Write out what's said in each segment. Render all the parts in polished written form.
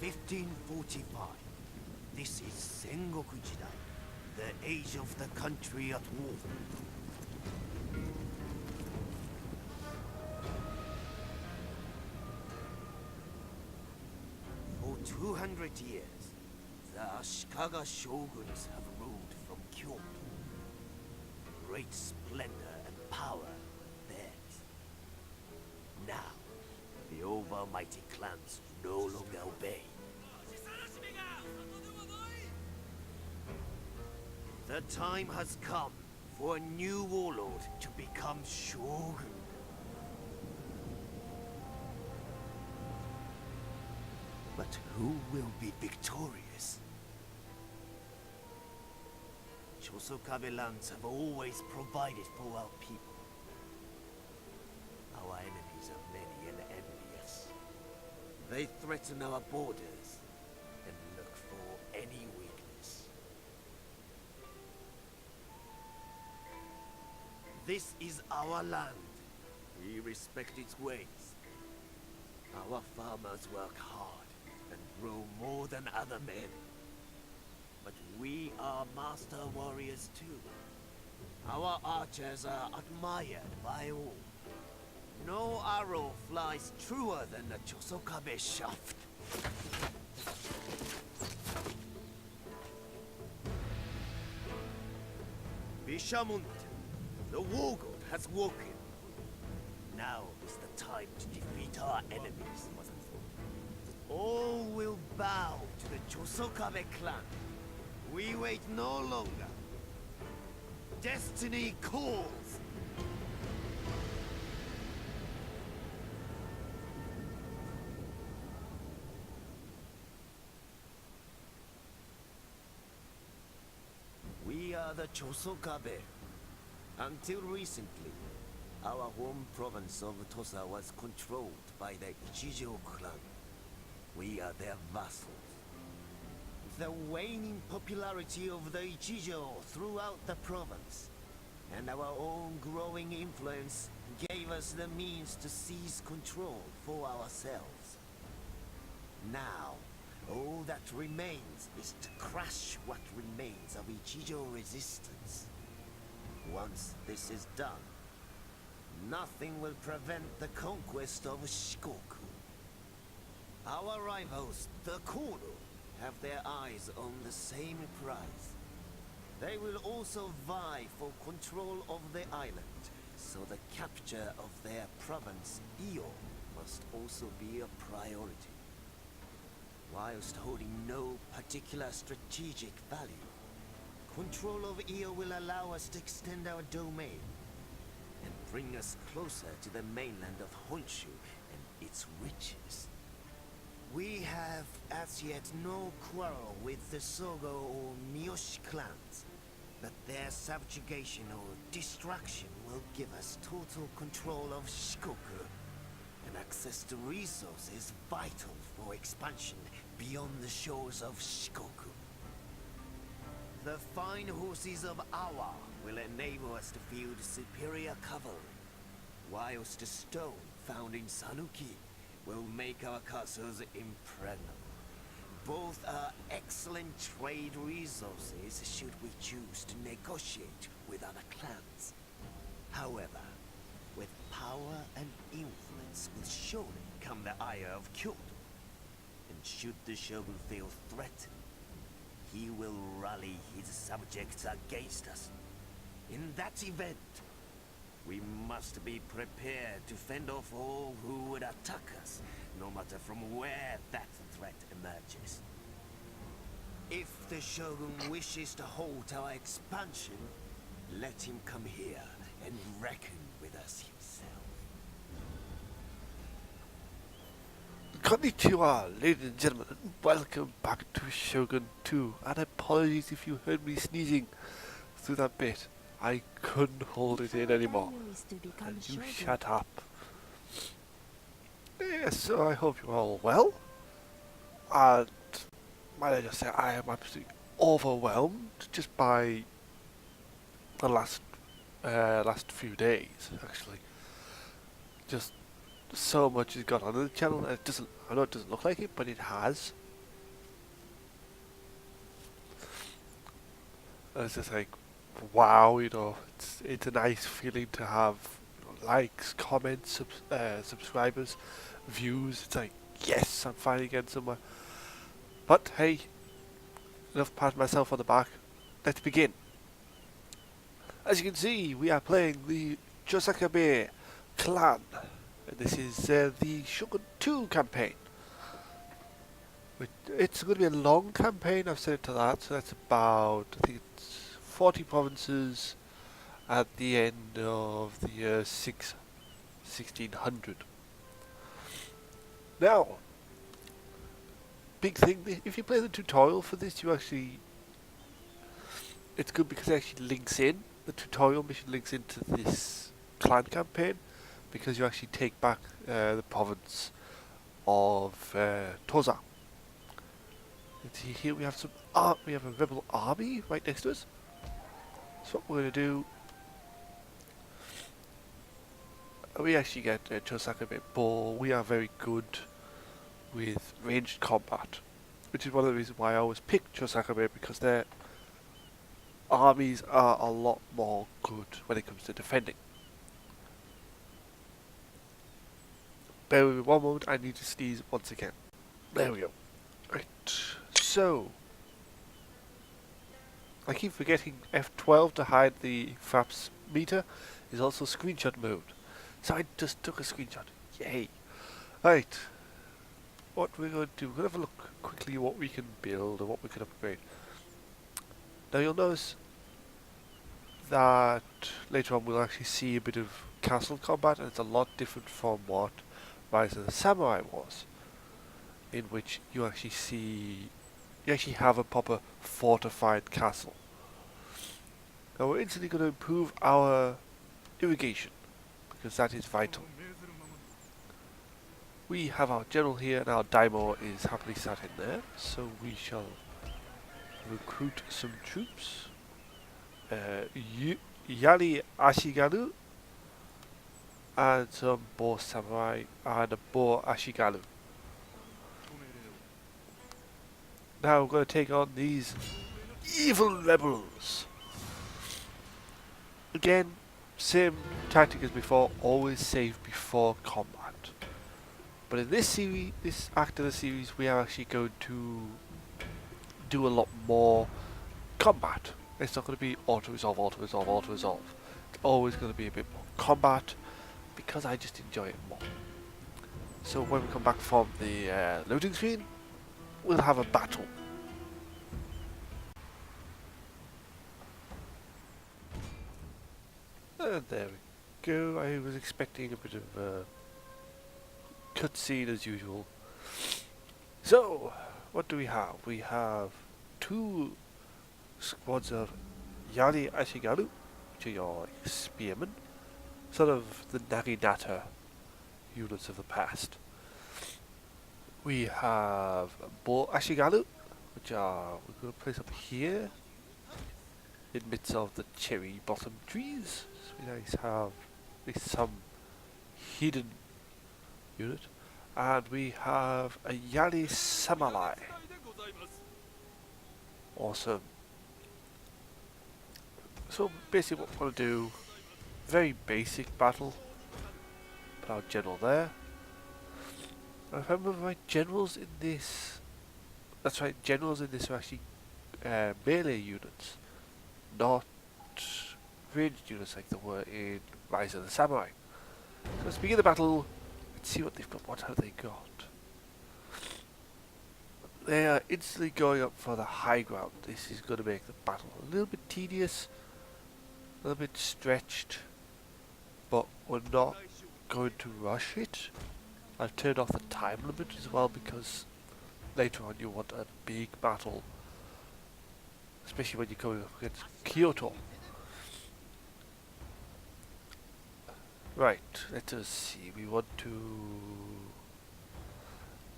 1545. This is Sengoku Jidai, the age of the country at war. For 200 years, the Ashikaga shoguns have ruled from Kyoto. Great splendor and power were theirs. Now, the overmighty clans no longer obey. The time has come for a new warlord to become shogun. But who will be victorious? Chosokabe lands have always provided for our people. Our enemies are many and envious. They threaten our borders and look for any weakness. This is our land. We respect its ways. Our farmers work hard and grow more than other men. But we are master warriors too. Our archers are admired by all. No arrow flies truer than the Chosokabe shaft. Bishamon, the war god has woken. Now is the time to defeat our enemies. All will bow to the Chosokabe clan. We wait no longer. Destiny calls. We are the Chosokabe. Until recently, our home province of Tosa was controlled by the Ichijo clan. We are their vassals. The waning popularity of the Ichijo throughout the province, and our own growing influence gave us the means to seize control for ourselves. Now, all that remains is to crush what remains of Ichijo resistance. Once this is done, nothing will prevent the conquest of Shikoku. Our rivals, the Kono, have their eyes on the same prize. They will also vie for control of the island, so the capture of their province, Iyo, must also be a priority. Whilst holding no particular strategic value, control of Iyo will allow us to extend our domain and bring us closer to the mainland of Honshu and its riches. We have as yet no quarrel with the Sogo or Miyoshi clans, but their subjugation or destruction will give us total control of Shikoku, and access to resources vital for expansion beyond the shores of Shikoku. The fine horses of Awa will enable us to field superior cavalry, whilst the stone found in Sanuki will make our castles impregnable. Both are excellent trade resources should we choose to negotiate with other clans. However, with power and influence will surely come the ire of Kyoto. And should the shogun feel threatened, he will rally his subjects against us. In that event, we must be prepared to fend off all who would attack us, no matter from where that threat emerges. If the Shogun wishes to halt our expansion, let him come here and reckon with us himself. Konnichiwa, ladies and gentlemen, and welcome back to Shogun 2. And apologies if you heard me sneezing through that bit. I couldn't hold it in anymore. And you shut up. Yes, so I hope you're all well. And might I just say, I am absolutely overwhelmed just by the last few days, actually. Just so much has gone on in the channel, and it doesn't, I know it doesn't look like it, but it has. And it's just like, wow, it's a nice feeling to have likes, comments, subscribers, views. It's like, yes, I'm finally getting somewhere. But hey, enough patting myself on the back. Let's begin. As you can see, we are playing the Chosokabe clan. And this is the Shogun 2 campaign. It's going to be a long campaign, I've said it to that, so that's about, I think it's 40 provinces at the end of the year 1600. Now, big thing, if you play the tutorial for this, it's good because it actually links in, the tutorial mission links into this clan campaign, because you actually take back the province of Tosa. And see here we have we have a rebel army right next to us. So what we're going to do, we actually get Chosokabe, but we are very good with ranged combat, which is one of the reasons why I always pick Chosokabe, because their armies are a lot more good when it comes to defending. Bear with me one moment, I need to sneeze once again. There we go. Right, so I keep forgetting F12 to hide the Fraps meter is also screenshot mode. So I just took a screenshot. Yay. Right. What we're going to do, we're going to have a look quickly at what we can build and what we can upgrade. Now you'll notice that later on we'll actually see a bit of castle combat, and it's a lot different from what Rise of the Samurai was, in which you actually have a proper fortified castle. Now we're instantly going to improve our irrigation, because that is vital. We have our general here, and our daimyo is happily sat in there, so we shall recruit some troops. Yari Ashigaru, and some Bo Samurai, and a Bo Ashigaru. Now we're going to take on these evil rebels. Again, same tactic as before, always save before combat. But in this series, this act of the series, we are actually going to do a lot more combat. It's not going to be auto-resolve, auto-resolve, auto-resolve. It's always going to be a bit more combat, because I just enjoy it more. So when we come back from the loading screen, we'll have a battle. And there we go. I was expecting a bit of a cutscene as usual. So, what do we have? We have 2 squads of Yari Ashigaru, which are your spearmen, sort of the Naginata units of the past. We have Bo Ashigaru, which are, we're going to place up here, in midst of the cherry bottom trees. So we nice have some hidden unit. And we have a Yari Samurai. Awesome. So basically what we're going to do, very basic battle. Put our general there. And if I remember right, generals in this, that's right, generals in this are actually melee units, not ranged units like they were in Rise of the Samurai. So let's begin the battle. Let's see what they've got. What have they got? They are instantly going up for the high ground. This is going to make the battle a little bit tedious, a little bit stretched, but we're not going to rush it. I've turned off the time limit as well, because later on you want a big battle, especially when you're going up against Kyoto. Right, let us see. We want to...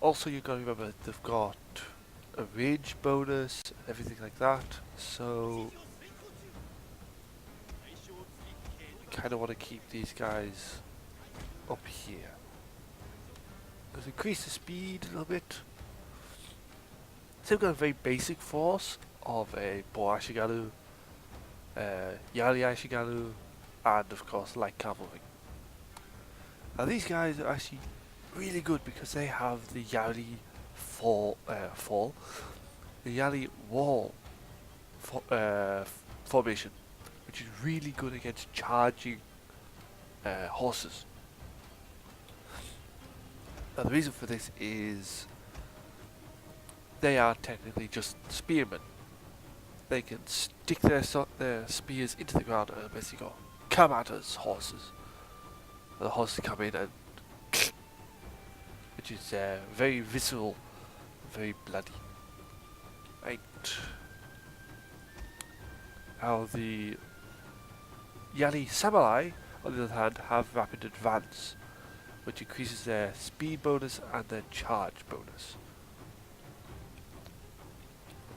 Also, you've got to remember they've got a range bonus and everything like that, so you kind of want to keep these guys up here. Let's increase the speed a little bit. So we've got a very basic force of a Bo Ashigaru Yali Aishigaru, and of course light cavalry. Now these guys are actually really good because they have the Yali fall, the Yali wall formation, which is really good against charging horses. Now the reason for this is they are technically just spearmen. They can stick their spears into the ground and basically go, "Come at us, horses." And the horses come in and which is very visceral, very bloody. Right. Now the Yali Samurai, on the other hand, have rapid advance, which increases their speed bonus and their charge bonus.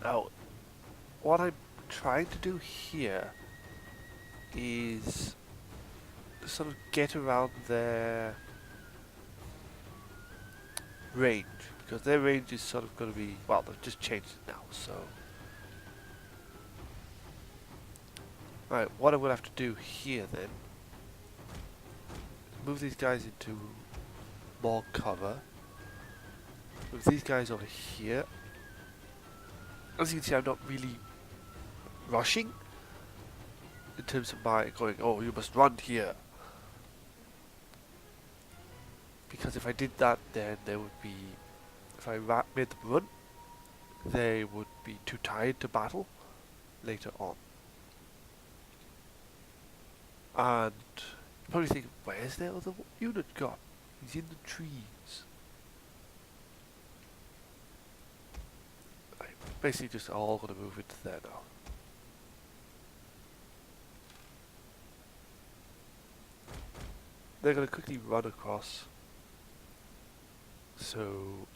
Now, what I'm trying to do here is sort of get around their range, because their range is sort of going to be, well, they've just changed it now, so. Right, what I'm going to have to do here then, move these guys into more cover, move these guys over here. As you can see, I'm not really rushing in terms of my going, "Oh, you must run here." Because if I did that, then there would be, if I made them run, they would be too tired to battle later on. And you probably think, where's their other unit gone? He's in the trees. I'm basically just all going to move into there now. They're going to quickly run across. So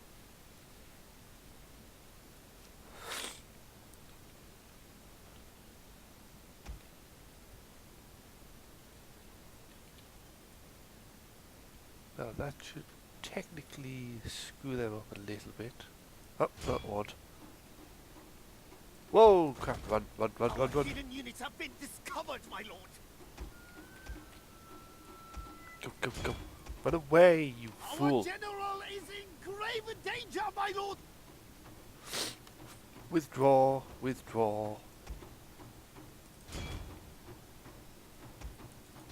now that should technically screw them up a little bit. Oh, that odd. Whoa, crap, run. Hidden units have been discovered, my lord. Go. Run away, you fool. Our general is in grave danger, my lord. Withdraw.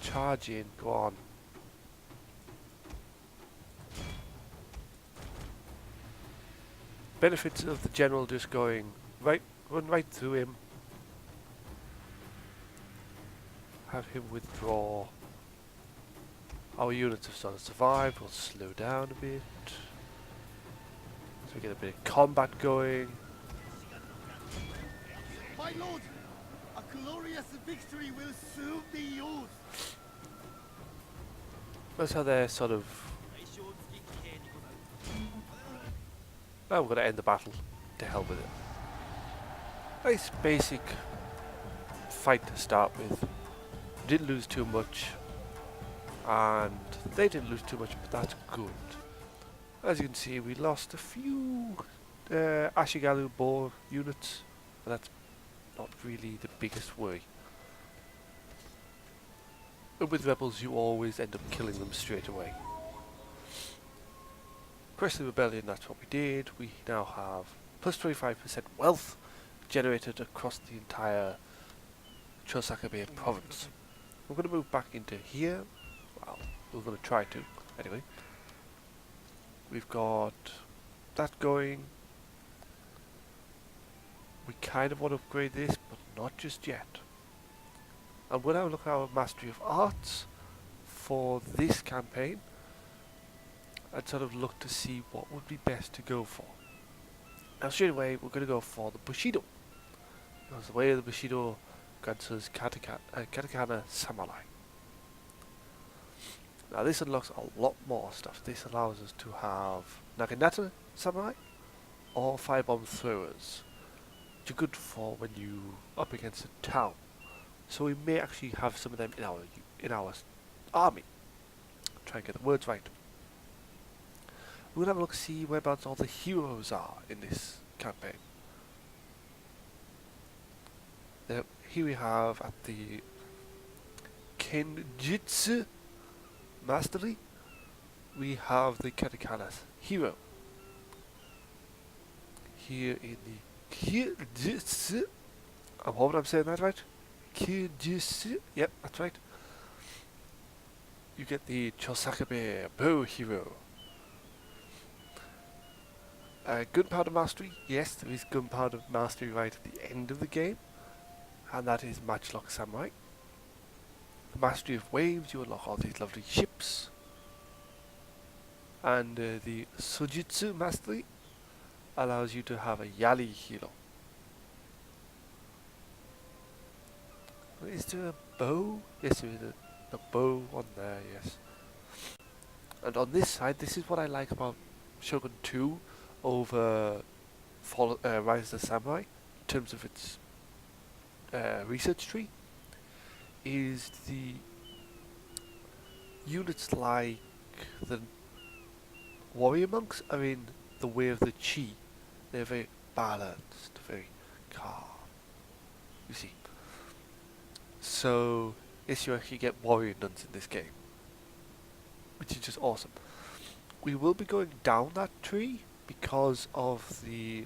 Charge in, go on. Benefits of the general just going run right through him. Have him withdraw. Our units have started to survive, we'll slow down a bit. So we get a bit of combat going. My lord, a glorious victory will soon be yours. That's how they're sort of. Now we're going to end the battle. To hell with it. Nice basic fight to start with. Didn't lose too much. And they didn't lose too much, but that's good. As you can see, we lost a few Ashigaru boar units, but that's not really the biggest worry. And with rebels, you always end up killing them straight away. Crush the rebellion, that's what we did. We now have plus 25% wealth generated across the entire Chosokabe province. We're going to move back into here. Well, we're going to try to, anyway. We've got that going. We kind of want to upgrade this, but not just yet. And we'll now look at our Mastery of Arts for this campaign and sort of look to see what would be best to go for. Now straight away we're going to go for the Bushido, because the way of the Bushido grants us Katakana Samurai. Now this unlocks a lot more stuff. This allows us to have Naginata Samurai or Firebomb Throwers, which are good for when you up against a town. So we may actually have some of them in our army. Try and get the words right. We're going to have a look, see whereabouts all the heroes are in this campaign. Now, here we have at the Kenjutsu Mastery, we have the Katakana's hero. Here in the Kyujutsu, I'm hoping I'm saying that right. Kyujutsu, yep, that's right. You get the Chosokabe bow hero. Gunpowder mastery, yes, there is gunpowder mastery right at the end of the game, and that is Matchlock Samurai. The mastery of waves, you unlock all these lovely ships. And the Sujitsu mastery allows you to have a Yali hero. Is there a bow? Yes, there is a bow on there, yes. And on this side, this is what I like about Shogun 2 over Rise of the Samurai, in terms of its research tree, is the units like the warrior monks are in the way of the chi. They're very balanced, very calm, you see. So, yes, you actually get warrior nuns in this game, which is just awesome. We will be going down that tree because of the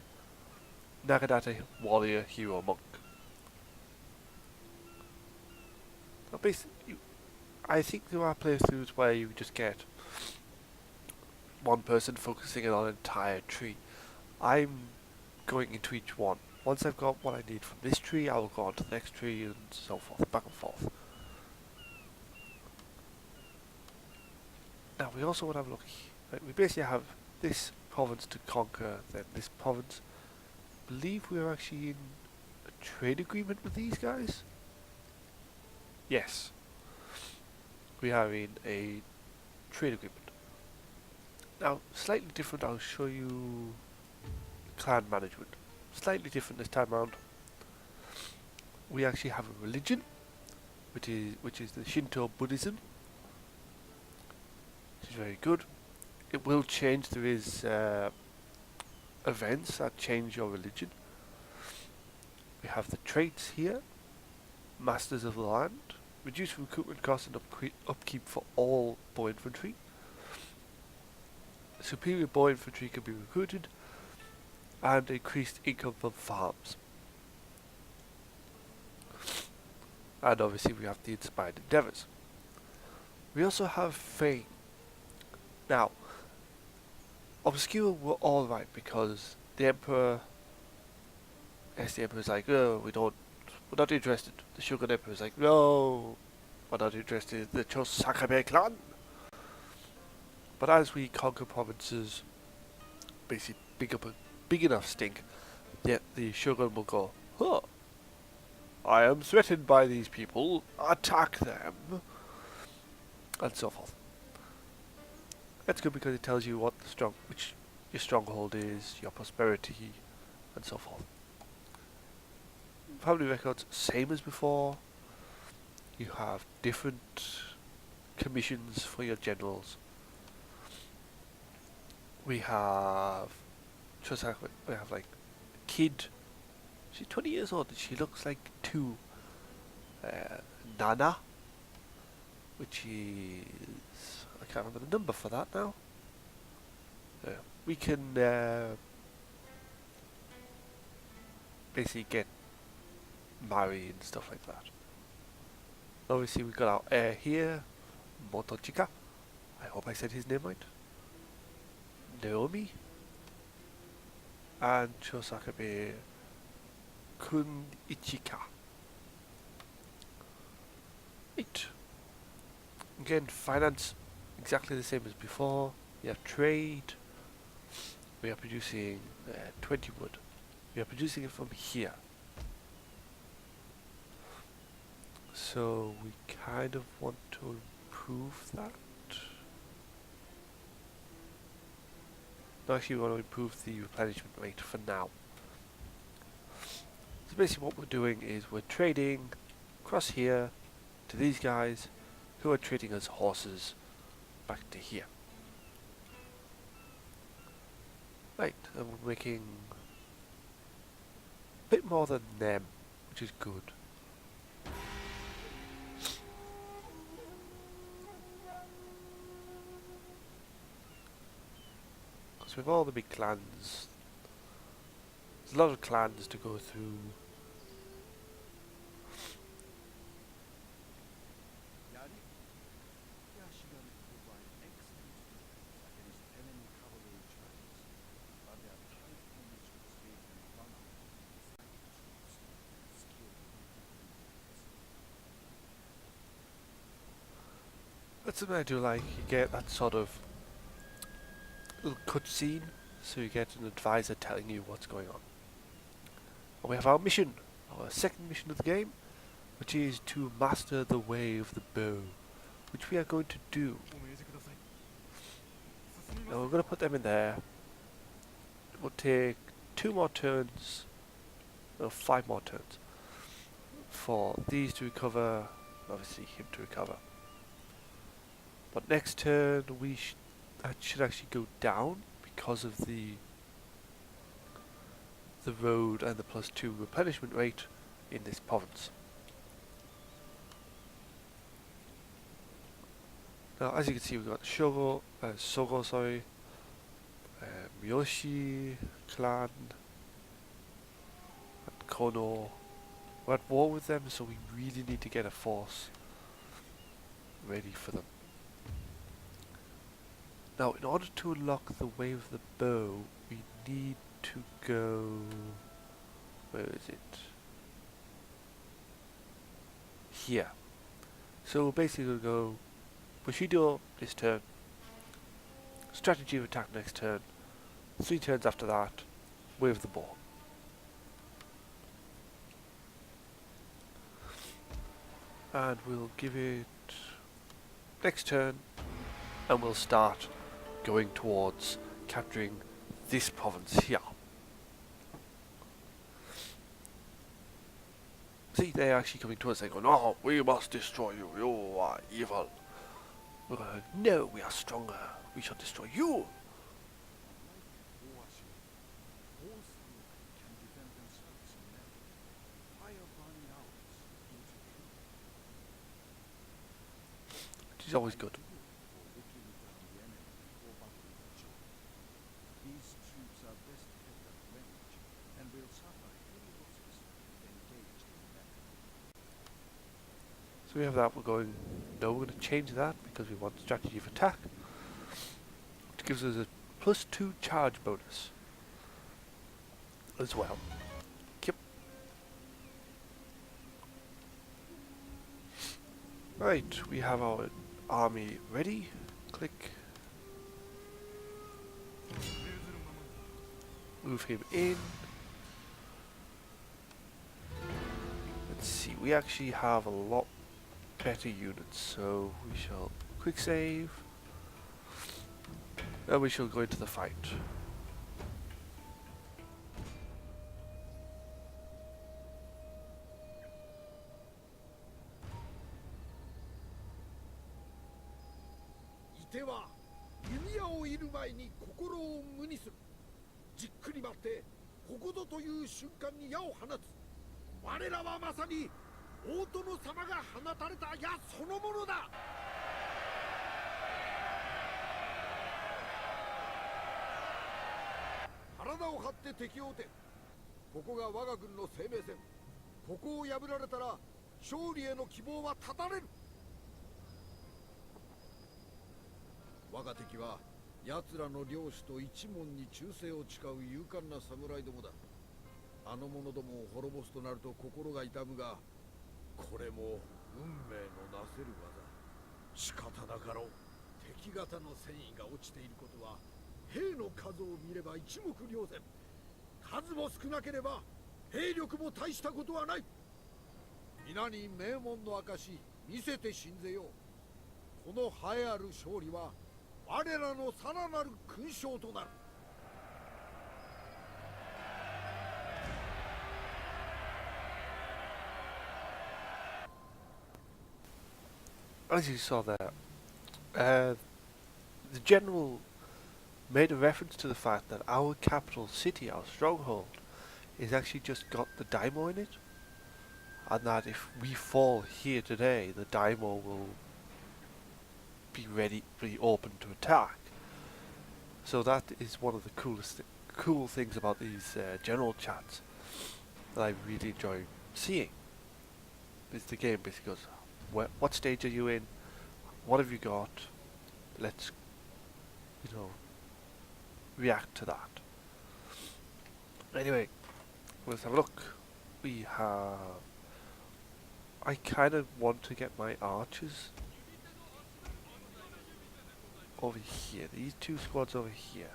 Nagadata warrior hero monk. Now basically, I think there are playthroughs where you just get one person focusing on an entire tree. I'm going into each one. Once I've got what I need from this tree, I will go on to the next tree and so forth, back and forth. Now we also want to have a look. Right, we basically have this province to conquer, then this province. I believe we're actually in a trade agreement with these guys. Yes, we are in a trade agreement. Now, slightly different, I'll show you clan management. Slightly different this time around. We actually have a religion, which is the Shinto Buddhism, which is very good. It will change. There is events that change your religion. We have the traits here. Masters of the Land. Reduce recruitment costs and upkeep for all bow infantry. Superior bow infantry can be recruited. And increased income from farms. And obviously we have the Inspired Endeavours. We also have Fame. Now, Obscure were alright because the Emperor's like, oh, we're not interested. The Shogun Emperor's like, no, we're not interested. The Chosokabe clan. But as we conquer provinces, basically big enough stink, yet the Shogun will go, huh, I am threatened by these people, attack them, and so forth. That's good because it tells you which your stronghold is, your prosperity, and so forth. Family records, same as before. You have different commissions for your generals. We have we have like a kid. She's 20 years old and she looks like 2. Nana, which is, I can't remember the number for that now. We can basically get married and stuff like that. Obviously we've got our heir here, Motochika. I hope I said his name right. Naomi. And Chosokabe Kunichika. Right. Again, finance, exactly the same as before. We have trade. We are producing 20 wood. We are producing it from here. So we kind of want to improve that. No, actually we want to improve the replenishment rate for now. So basically what we're doing is we're trading across here to these guys who are trading us horses back to here. Right, and we're making a bit more than them, which is good. So with all the big clans, there's a lot of clans to go through. That's something I do like. You get that sort of little cutscene, so you get an advisor telling you what's going on. And we have our mission, our second mission of the game, which is to master the way of the bow, which we are going to do. Now we're going to put them in there. It will take 2 more turns, or 5 more turns, for these to recover, obviously him to recover. But next turn that should actually go down because of the road and the +2 replenishment rate in this province. Now, as you can see, we've got Sogo, Miyoshi clan, and Kono. We're at war with them, so we really need to get a force ready for them. Now, in order to unlock the way of the bow, we need to go... Where is it? Here. So basically we'll go Bushido this turn, strategy of attack next turn, 3 turns after that, way of the bow. And we'll give it next turn, and we'll start going towards capturing this province here. See, they're actually coming to us. They're going, "Oh, we must destroy you. You are evil." We're going, "No, we are stronger. We shall destroy you." Which is always good. So we have that. We're going, no, we're going to change that because we want strategy of attack, which gives us a +2 charge bonus as well. Yep. Right, we have our army ready. Click. Move him in. Let's see, we actually have a lot better units, so we shall quick save, and we shall go into the fight. As you saw there, the general made a reference to the fact that our capital city, our stronghold, is actually just got the daimyo in it, and that if we fall here today, the daimyo will be ready, be open to attack. So that is one of the cool things about these general chats that I really enjoy seeing. Is the game basically goes, what stage are you in? What have you got? Let's, react to that. Anyway, let's have a look. We have... I kind of want to get my archers over here. These two squads over here.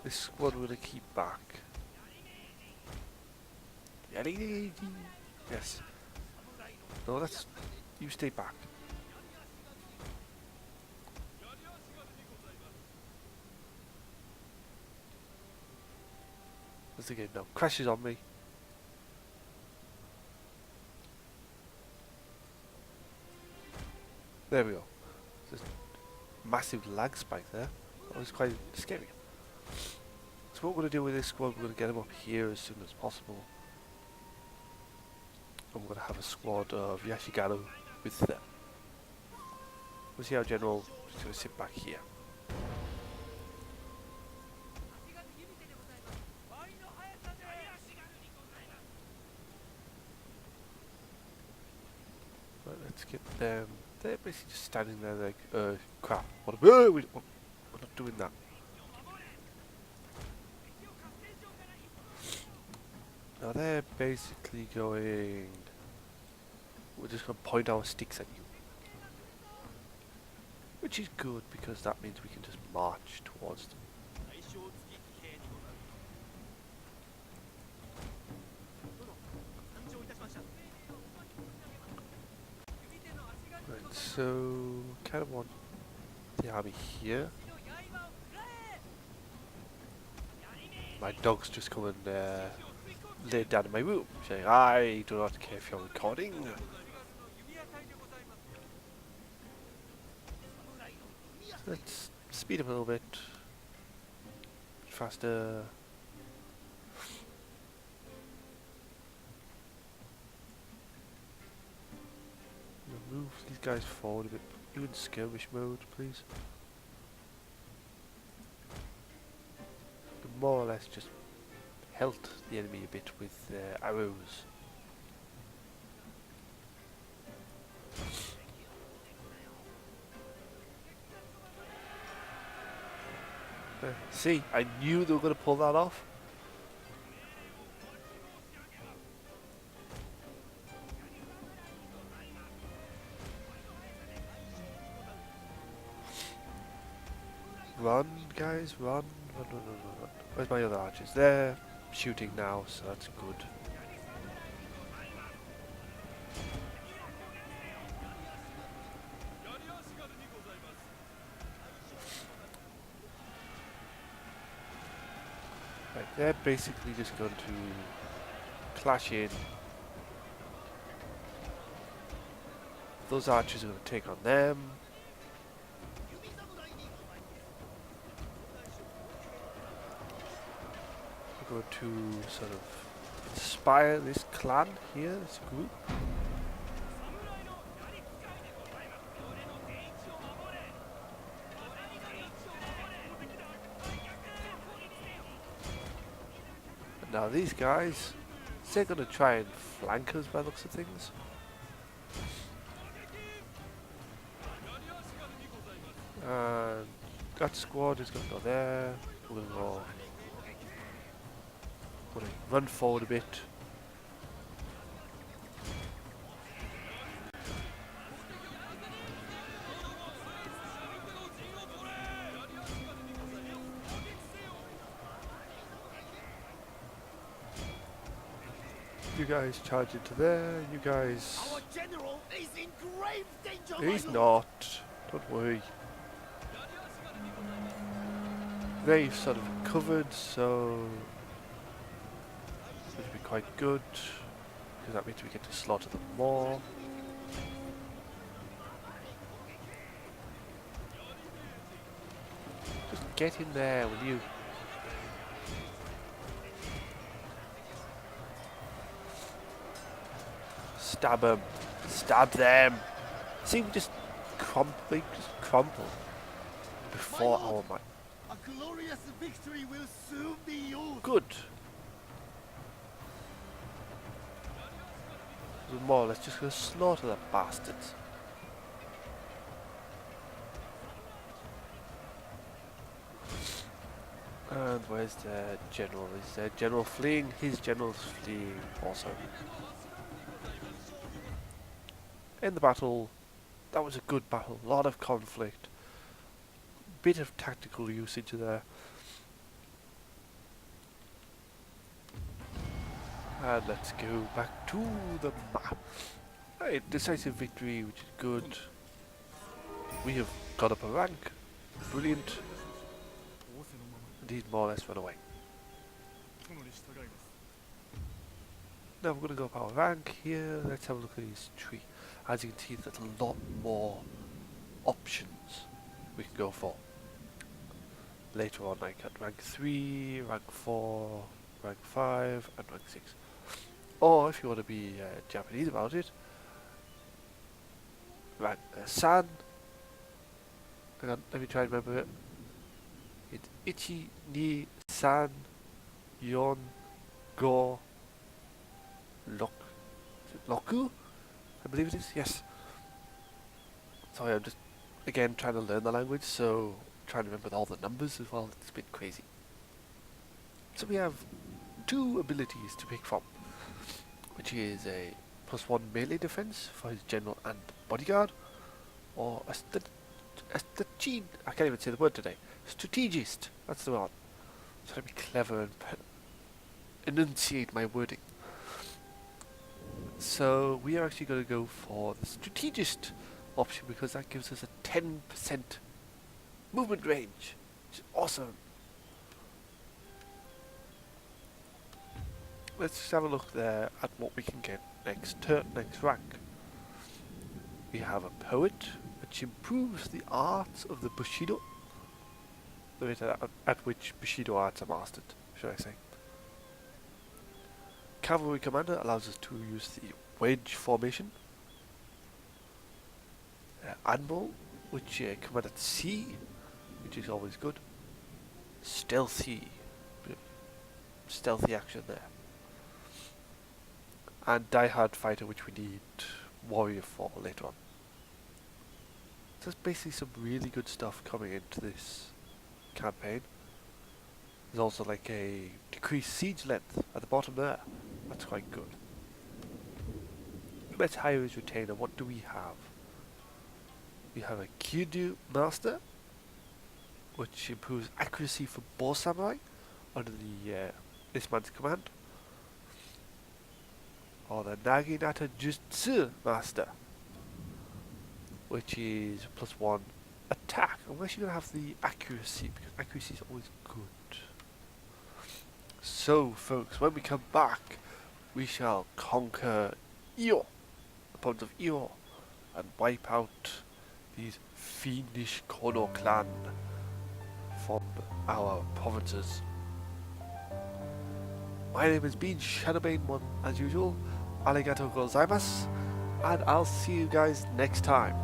This squad we're going to keep back. Yes. No, that's... You stay back. That's the game now. Crashes on me. There we go. There's massive lag spike there. That was quite scary. So what we're going to do with this squad, we're going to get them up here as soon as possible. And we're going to have a squad of Yashigaru with them. We'll see our general is going to sit back here. Right, let's get them. They're basically just standing there like, crap. We're not doing that. Now they're basically going... We're just going to point our sticks at you. Which is good because that means we can just march towards them. Right, so kind of want the army here. My dog's just come and laid down in my room, saying, I do not care if you're recording. Let's speed up a little bit. Faster. Move these guys forward a bit. You in skirmish mode, please. More or less just pelt the enemy a bit with arrows. See, I knew they were going to pull that off. Run, guys, run. Run. Where's my other archers? They're shooting now, so that's good. Right, they're basically just going to clash in. Those archers are going to take on them. We're going to sort of inspire this clan here, this group. And now these guys, they're going to try and flank us by the looks of things. And that squad is going to go there. We're going to go... run forward a bit. You guys charge into there. You guys... Our general is in grave danger. He's not. Don't worry. They've sort of covered, so... It'll be quite good, because that means we get to slaughter them more. Just get in there, will you? Stab them. Stab them. See, we just crumple before our A glorious victory will soon be yours. Good. There's more. Let's just go slaughter the bastards. And where's the general? Is the general fleeing? His general's fleeing also. In the battle, that was a good battle. A lot of conflict. Bit of tactical usage there. And let's go back to the map. Right, decisive victory, which is good. We have got up a rank. Brilliant. And he's more or less run away. Now we're going to go up our rank here. Let's have a look at his tree. As you can see, there's a lot more options we can go for. Later on, like at rank 3, rank 4, rank 5, and rank 6. Or if you want to be Japanese about it, rank San. Hang on, let me try and remember it. It's Ichi, Ni, San, Yon, Go, Lok. Is it Loku? I believe it is, yes. Sorry, I'm just, again, trying to learn the language, so trying to remember all the numbers as well. It's a bit crazy. So we have 2 abilities to pick from, which is a +1 melee defense for his general and bodyguard, or a I can't even say the word today. Strategist, that's the one. So let me be clever and enunciate my wording. So we are actually going to go for the strategist option because that gives us a 10% movement range, which is awesome. Let's just have a look there at what we can get next rank. We have a poet, which improves the arts of the Bushido. The rate at which Bushido arts are mastered, should I say. Cavalry commander allows us to use the wedge formation. Admiral, which command at sea, which is always good. Stealthy action there. And diehard fighter, which we need warrior for later on. So there's basically some really good stuff coming into this campaign. There's also like a decreased siege length at the bottom there. That's quite good. Let's hire his retainer. What do we have? We have a Kyoto master, which improves accuracy for bow samurai under this man's command. Or the Naginata Jutsu master, which is +1 attack. I'm actually going to have the accuracy, because accuracy is always good. So, folks, when we come back, we shall conquer Iyo, the province of Iyo, and wipe out these fiendish Kono clan from our provinces. My name has been Shadowbane1 as usual. Arigatou gozaimasu, and I'll see you guys next time.